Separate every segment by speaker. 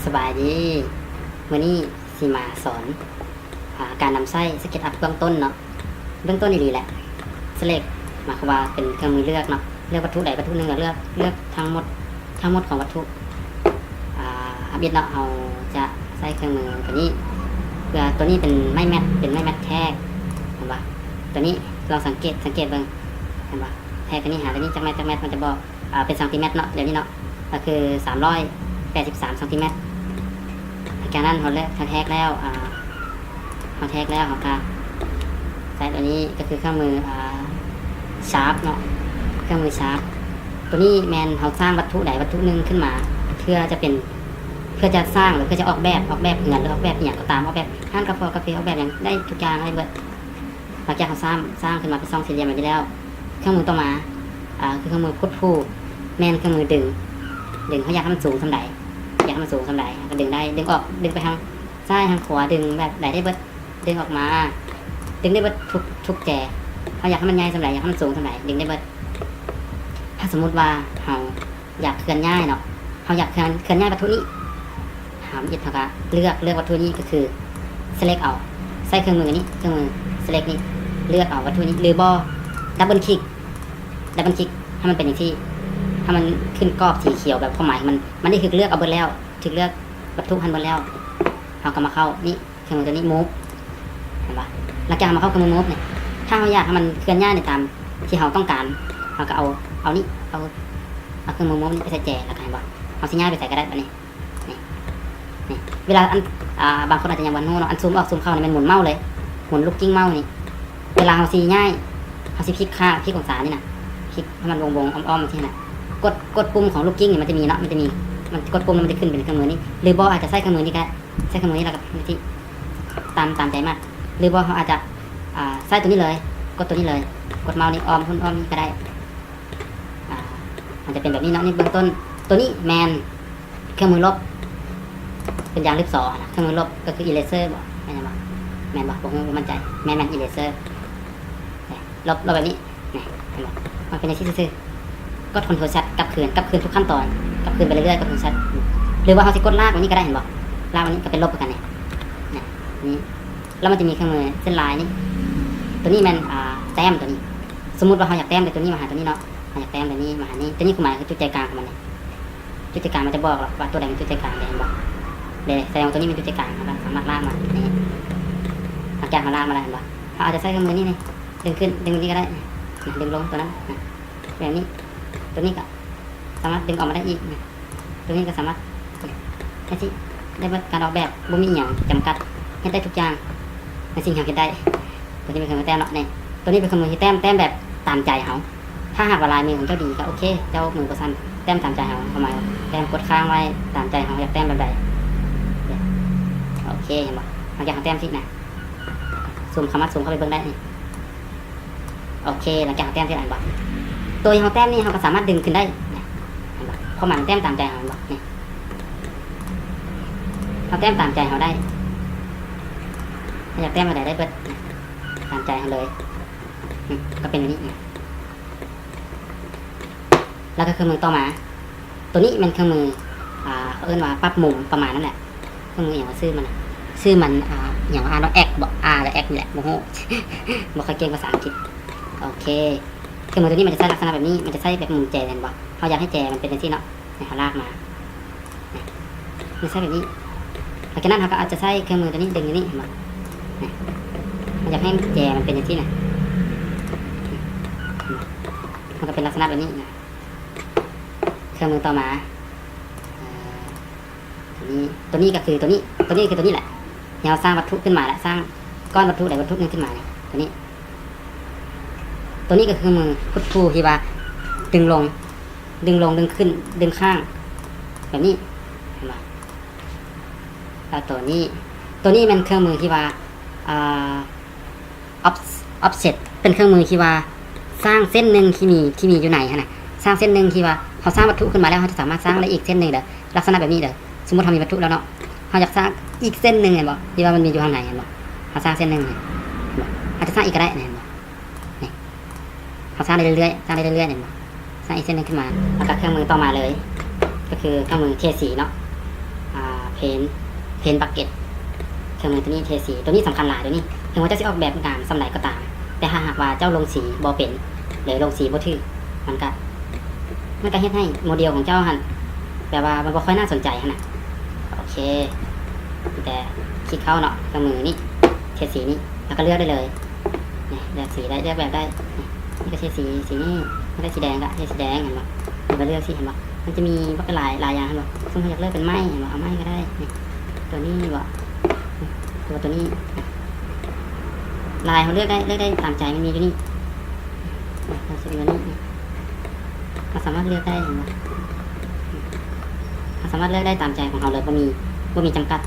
Speaker 1: สบายดีวันนี้สิมาสอนการนำไส้สเก็ตอัพเบื้องต้นเนาะเบื้องต้นนี่แหละสเล็กหมายความว่าเป็นเครื่องมือเลือกเนาะเลือกวัตถุใดวัตถุหนึ่งเลือกทั้งหมดของวัตถุอัพเนาะเราจะใส่เครื่องมือตัวนี้เพื่อตัวนี้เป็นไม้แมทแทกเห็นปะตัวนี้ลองสังเกตเบิ่งเห็นปะแทกตัวนี้หาตัวนี้จักแมทมันจะบอกเป็นซนติเมตรเนาะเดี๋ยวนี้เนาะก็คือ383ซนติเมตรจากนั้นเขาแทกแล้วเขาก็ใส่ตัวนี้ก็คือเครื่องมือชาร์ปเนาะเครื่องมือชาร์ปตัวนี้แมนเขาสร้างวัตถุใดวัตถุหนึ่งขึ้นมาเพื่อจะสร้างหรือเพื่อจะออกแบบเงินหรือออกแบบอย่างก็ตามออกแบบห้างกาแฟออกแบบอย่างได้ทุกอย่างได้เบิดหลังจากเขาสร้างขึ้นมาเป็นซองสี่เหลี่ยมแบบนี้แล้วเครื่องมือต่อมาคือเครื่องมือพุทธูแมนเครื่องมือดึงเขาอยากให้มันสูงสำใดก็ดึงได้ดึงออกดึงไปทางซ้ายทางขวาดึงแบบไหนได้เบิดดึงออกมาดึงได้เบิดทุกแจเขาอยากให้มันใหญ่สำใดอยากให้มันสูงสำใดดึงได้เบิดถ้าสมมุติว่าเราอยากเคลื่อนย้ายเนาะเราอยากเคลื่อนย้ายวัตถุนี้หามยึดเขาก็เลือกวัตถุนี้ก็คือ select เอาใส่เครื่องมือนี้เครื่องมือ select นี้เลือกเอาวัตถุนี้หรือบ่ดับเบิลคลิกให้มันเป็นอย่างที่ถ้ามันขึ้นกรอบสีเขียวแบบความหมายมันได้ถึกเลือกเอาเบิดแล้วถึกเลือกวัตถุหันเบิดแล้วเราก็มาเข้านี่เครื่องมือตัวนี้ move เห็นปะหลังจากมาเข้าเครื่องมือ move เนี่ยถ้าเราอยากให้มันเคลื่อนย้ายในตามที่เราต้องการเราก็เอานี่เอาเครื่องมือ move นี่ไปใส่แจแล้วก็เห็นปะเอาสัญญาณไปใส่ก็ได้แบบนี้นี่เวลาบางคนอาจจะยังวันโน้เนาะอันซูมออกซูมเข้าเนี่ยมันหมุนเมาส์เลยหมุนลูกกิ้งเมาส์นี่เวลาเราซีง่ายเราซีพลิกองศานี่นะพลิกให้มันวงอ้อมๆที่น่ะกดปุ่มของลูกกิ้งเนี่ยมันจะมีเนาะมันกดปุ่มแล้วมันจะขึ้นเป็นเครื่องมือนี้หรือบออาจจะใช้เครื่องมือนี้ก็ใช้เครื่องมือนี้แล้วก็ที่ตามใจมากหรือบอเขาอาจจะใช้ตัวนี้เลยกดตัวนี้เลยกดเมาส์นี่อ้อมนี่ก็ได้มันจะเป็นแบบนี้เนาะนี่เบื้องต้นตัวนี้แมนเครื่องมือลบเป็นยางลิปซอนะเครื่องมือลบก็คือ eraser บอกแมนบอกผมมั่นใจแมน eraser ลบแบบนี้นี่เห็นบอกมันเป็นในที่ซื่อก็คอนโทรลชัดกลับคืนทุกขั้นตอนกลับคืนไปเรื่อยๆกดคอนโทรลชัดหรือว่าเขาจะกดลากวันนี้ก็ได้เห็นบอกลากวันนี้ก็เป็นลบเหมือนกันเนี่ยนี่แล้วมันจะมีเครื่องมือเส้นลายนี่ตัวนี้มันแต้มตัวนี้สมมุติว่าเขาอยากแต้มแต่ตัวนี้มาหาตัวนี้เนาะอยากแต้มตัวนี้มาหานี้ตัวนี้คือหมายคือจุดใจกลางของมันเนี่ยจุดใจกลางมันจะบอกว่าตัวใดเป็นจุดใจกลางเห็นบอกเลยแสดงว่าตัวนี้เป็นจุดใจกลางนะครับสามารถลากมานี่หลังจากเขาลากมาแล้วเห็นบอกเขาอาจจะใช้เครื่องมือนี่นี่ดึงขึ้นดึงนี้ก็ได้ดึงลงตัวนั้นแบบนี้ตัวนี้ก็สามารถดึงออกมาได้อีกตัวนี้ก็สามารถได้ที่ได้การออกแบบบ่มีอย่างจำกัดให้ได้ทุกอย่างในสิ่งที่เราคิดได้ตัวนี้เป็นเครื่องมือแต้มเนาะเนี่ยตัวนี้เป็นเครื่องมือที่แต้มแบบตามใจเขาถ้าหากว่าลายมือของเจ้าดีก็โอเคเจ้ามือประสันแต้มตามใจเขาทำไมแต้มกดค้างไว้ตามใจเขาอยากแต้มแบบใดโอเคเห็นป่ะหลังจากเขาแต้มที่นะซูมเข้าไปเบิ่งได้โอเคหลังจากเขาแต้มที่อ่านป่ะตัวเขาแต้มนี่เขาก็สามารถดึงขึ้นได้เพราะมันแต้มตามใจเขาบอกนี่เขาแต้มตามใจเขาได้อยากแต้มอะไรได้เบิดตามใจเขาเลยก็เป็นแบบนี้แล้วก็เครื่องมือต่อมาตัวนี้มันเครื่องมือเอิ้นว่าปรับมุมประมาณนั้นแหละเครื่องมืออย่างว่าชื่อมันอย่างว่าเราแอกบอกแล้วแอกนี่แหละโมโหบอกเคยเก่งภาษาอังกฤษโอเคเครื่องมือตัวนี้มันจะใช้ลักษณะแบบนี้มันจะใช้แบบมุมแจกันบ่เขาอยากให้แจมันเป็นอย่างที่เนาะเขาลากมามันใช้แบบนี้หลังจากนั้นเขาก็อาจจะใช้เครื่องมือตัวนี้ดึงอย่างนี้เห็นบ่มันอยากให้แจมันเป็นอย่างที่นะมันก็เป็นลักษณะแบบนี้นะเครื่องมือต่อมาตัวนี้ก็คือตัวนี้คือตัวนี้แหละเราสร้างวัตถุขึ้นมาแล้วสร้างก้อนวัตถุใดวัตถุหนึ่งขึ้นมาเนี่ยตัวนี้ก็คือมือพุทธูที่ว่าดึงลงดึงขึ้นดึงข้างแบบนี้เห็นไหมแล้วตัวนี้มันเครื่องมือที่ว่าoffset เป็นเครื่องมือที่ว่าสร้างเส้นหนึ่งที่มีอยู่ไหนฮะนะสร้างเส้นหนึ่งที่ว่าเขาสร้างวัตถุขึ้นมาแล้วเขาจะสามารถสร้างได้อีกเส้นหนึ่งเด้อลักษณะแบบนี้เด้อสมมติเขามีวัตถุแล้วเนาะเขาอยากสร้างอีกเส้นหนึ่งเห็นบ่ที่ว่ามันมีอยู่ข้างในเห็นบ่เขาสร้างเส้นหนึ่งเห็นบ่อาจจะสร้างอีกก็ได้เห็นบ่นี่เขาสร้างได้เรื่อยๆเห็นบ่สร้างอีกเส้นหนึ่งขึ้นมาแล้วก็เครื่องมือต่อมาเลยก็คือเครื่องมือเทสีเนาะ เพนบักเก็ตเครื่องมือตัวนี้เทสีตัวนี้สำคัญหลายตัวนี้ถึงว่าเจ้าสิออกแบบงานสำไหนก็ตามแต่หากว่าเจ้าลงสีบ่เป็นหรือลงสีบ่ถือมันก็เฮ็ดให้โมเดลของเจ้าหันแบบว่ามันบ่ค่อยน่าสนใจหั่นน่ะโอเคแต่คลิกเข้าเนาะเครื่องมือนี่เทสีนี่แล้วก็เลือกได้เลยนี่เลือกสีได้เลือกแบบได้นี่ก็เทสีนี่ไม่ได้สีแดงก็เทสีแดงเห็นบ่มันก็เลือกสีเห็นบ่มันจะมีบักหลายอย่างเห็นบ่ซึ่งอยากเลือกเป็นไม้เห็นบ่เอาไม้ก็ได้นี่ตัวนี้บ่ตัวนี้ลายเขาเลือกได้ตามใจมันมีตัวนี้เราจะดูนี่เราสามารถเลือกได้เห็นไหมเราสามารถเลือกได้ตามใจของเราเลยว่ามีจำกัด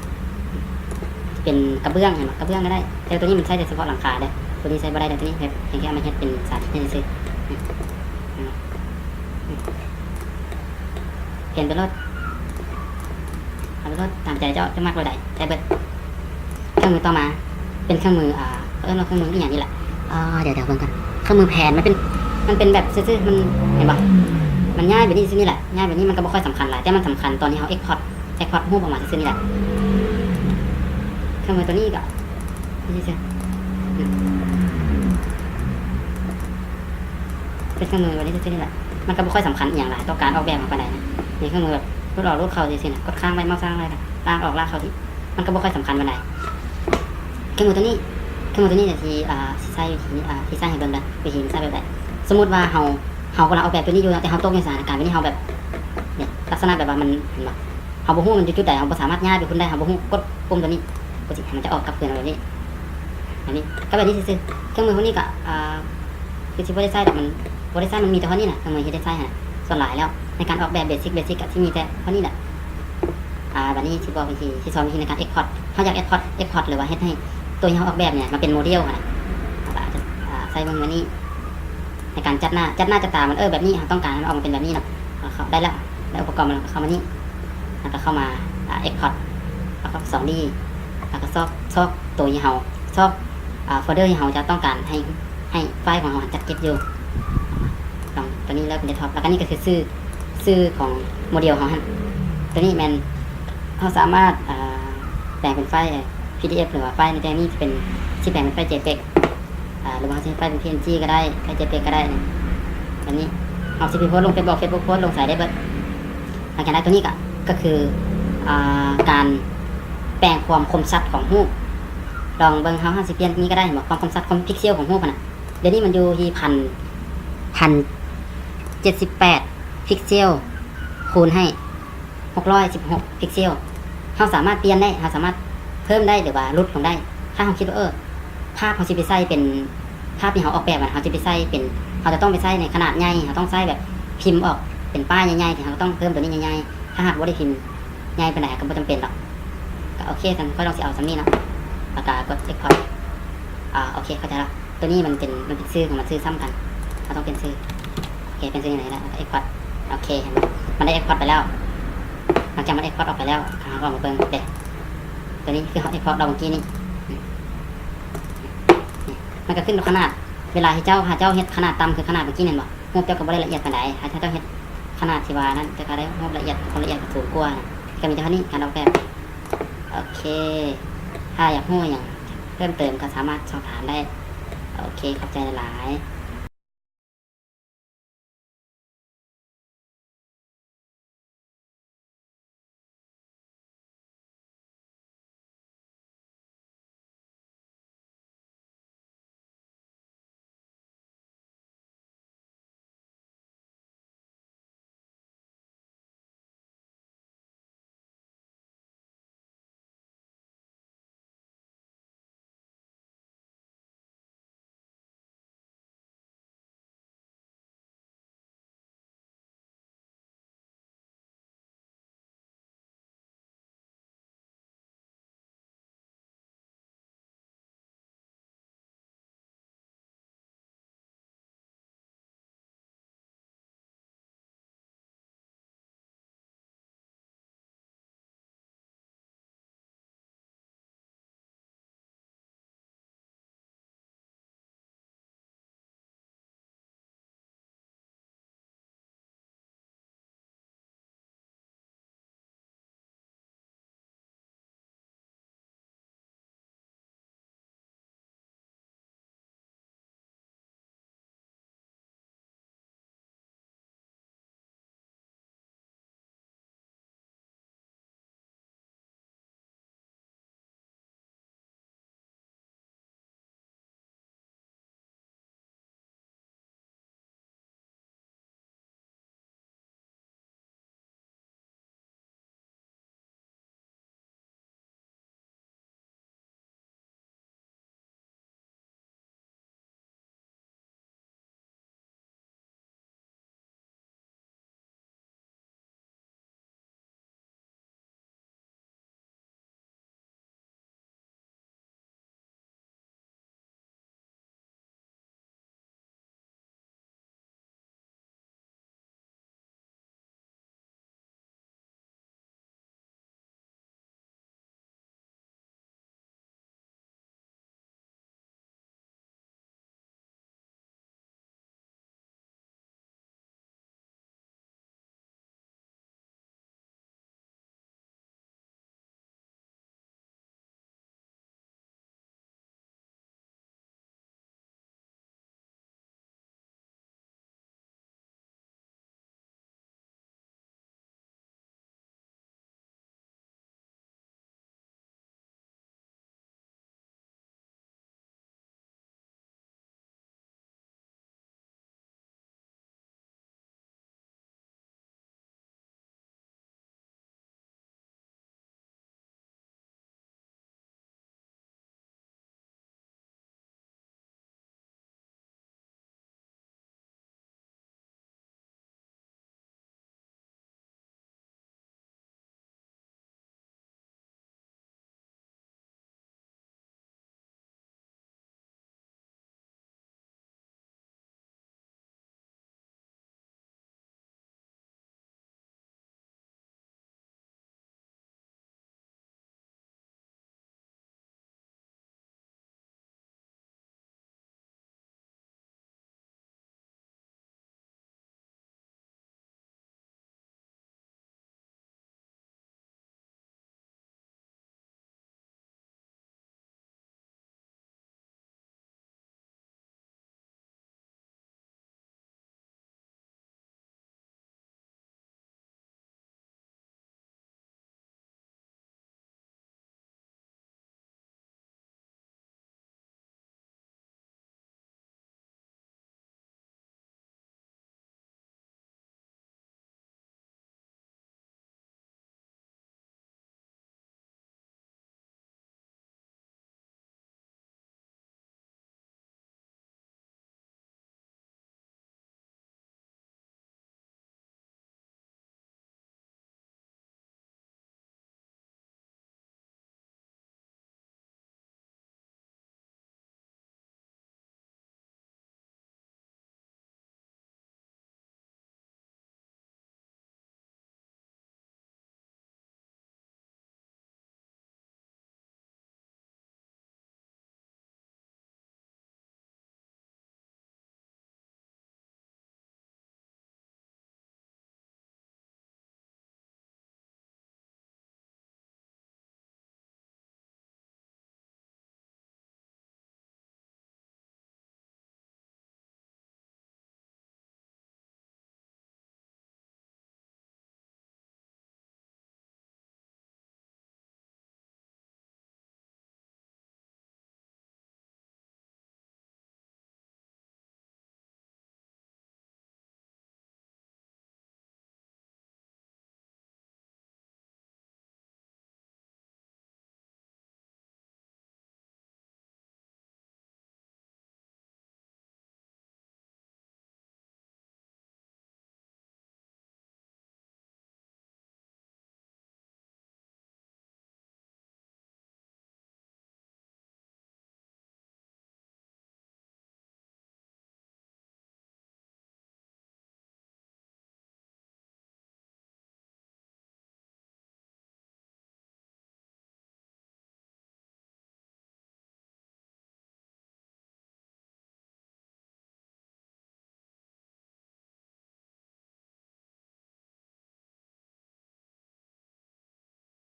Speaker 1: จะเป็นกระเบื้องเห็นไหมกระเบื้องก็ได้แต่ตัวนี้มันใช้แต่เฉพาะหลังคาเด้อตัวนี้ใช้ไม่ได้แต่ตัวนี้แบบเพียงแค่มาเฮ็ดเป็นสาธิตให้ซื้อเปลี่ยนไปรถเอาไปรถตามใจเจ้าจะมากกว่าใดใช้เบิดเครื่องมือต่อมาเป็นเครื่องมือเราเครื่องมืออย่างนี้แหละเดี๋ยวเบิ่งกันเครื่องมือแผ่นมันเป็นแบบซื่อๆมันเห็นปะมันง่ายแบบนี้ซื่อนี่แหละง่ายแบบนี้มันก็ไม่ค่อยสำคัญหลายแต่มันสำคัญตอนที่เขาเอ็กพอร์ตรูปออกมาซื่อนี่แหละเครื่องมือตัวนี้ก็นี่ซื่อเป็นเครื่องมือแบบนี้ซื่อนี่แหละมันก็ไม่ค่อยสำคัญอย่างไรต่อการออกแบบมาไปไหนนะนี่เครื่องมือแบบรูดออกรูดเข้าซื่อๆนะกดข้างไปเมาส์ข้างไปลากออกลากเข้าที่มันก็ไม่ค่อยสำคัญไปไหนเครื่องมือตัวนี้เนี่ยที่ใช้ที่ใช้ให้เบิ่งได้วิธีใช้แบบใดสมมุติว่าเฮากำลังออกแบบตัวนี้อยู่แต่เฮาตกในสถานการณ์แบบนี้เฮาแบบเนี่ยลักษณะแบบว่ามันเห็นบ่เฮาบ่ฮู้มันอยู่จุดใดเฮาบ่สามารถย้ายไปพุ่นได้เฮาบ่ฮู้กดปุ่มตัวนี้ก็สิมันจะออกกับเพื่อนแบบนี้อันนี้ก็แบบนี้ซื่อๆเครื่องมือพวกนี้ก็คือสิบ่ได้ใช้แต่มันบ่ได้ใช้มันมีแต่เท่านี้น่ะเครื่องมือที่ได้ใช้น่ะส่วนหลายแล้วในการออกแบบเบสิกก็ที่มีแต่เท่านี้แหละบัดนี้สิบอกวิธีที่สอนวิธีในการเอ็กพอร์ตเฮาอยากเอ็กพอร์ตหรือว่าเฮ็ดให้ตัวที่เขาออกแบบเนี่ยมันเป็นโมเดลนะอาจจะใส่เบอร์นี้ในการจัดหน้าจัดตามันแบบนี้ต้องการให้มันออกมาเป็นแบบนี้เนาะเขาได้แล้วอุปกรณ์มันเข้ามานี่แล้วก็เข้ามาexport แล้วก็ 2D แล้วก็ซอกตัวที่เขาซอกโฟลเดอร์ที่เขาจะต้องการให้ไฟล์ของเราจัดเก็บอยู่ลองตัวนี้แล้วเป็นเดสก์ท็อปแล้วก็นี่ก็คือชื่อของโมเดลของมันตัวนี้มันเขาสามารถแบ่งเป็นไฟล์ PDF หรือว่าไฟล์ในแต่นี้จะเป็นที่แบ่งเป็นไฟล์ JPEG หรือว่าจะไฟล์เป็น PNG ก็ได้ไฟล์ JPEG ก็ได้อันนี้เอา CP โพสต์ลง Facebook โพสต์ลงสายได้เบิดหลังจากนั้นตัวนี้ก็คือการแปลงความคมชัดของรูปลองเบิ่งเฮาสิเปลี่ยนนี้ก็ได้บอกความคมชัดของพิกเซลของรูปน่ะเดี๋ยวนี้มันอยู่ที่1,078พิกเซลคูณให้616พิกเซลเฮาสามารถเปลี่ยนได้เฮาสามารถเพิ่มได้หรือว่าลดลงได้ถ้าเราคิดว่าภาพเขาจะไปใส่เป็นภาพที่เขาออกแบบเขาจะไปใส่เป็นเขาจะต้องไปใส่ในขนาดใหญ่เขาต้องใส่แบบพิมพ์ออกเป็นป้ายใหญ่ๆที่เขาต้องเพิ่มตัวนี้ใหญ่ๆถ้าหากว่าได้พิมพ์ใหญ่ไปไหนก็ไม่จำเป็นหรอกก็โอเคกันก็ลองเอาซัมนี่เนาะแล้วก็กด export โอเคเข้าใจแล้วตัวนี้มันเป็นชื่อของมันชื่อซ้ำกันเราต้องเป็นชื่อโอเคเป็นชื่อไหนแล้ว export โอเคมันได้ export ไปแล้วหลังจากมัน export ออกไปแล้วเขาก็มาเบิ่งเด็ตัวนี้คือเขา export เราเมื่อกี้นี่มันก็ขึ้นขนาดเวลาที่เจ้าเฮ็ดขนาดต่ำคือขนาดเมื่อกี้เนี่ยบ่รูปเจ้าก็บ่ได้ละเอียดปานใดถ้าเจ้าเฮ็ดขนาดที่ว่านั้นจะก็ได้รูปละเอียดความละเอียดก็สูงกว่าก็มีเท่านี้การออกแบบโอเคถ้าอยากรู้อย่างเพิ่มเติมก็สามารถสอบถามได้โอเคขอบใจหลายๆ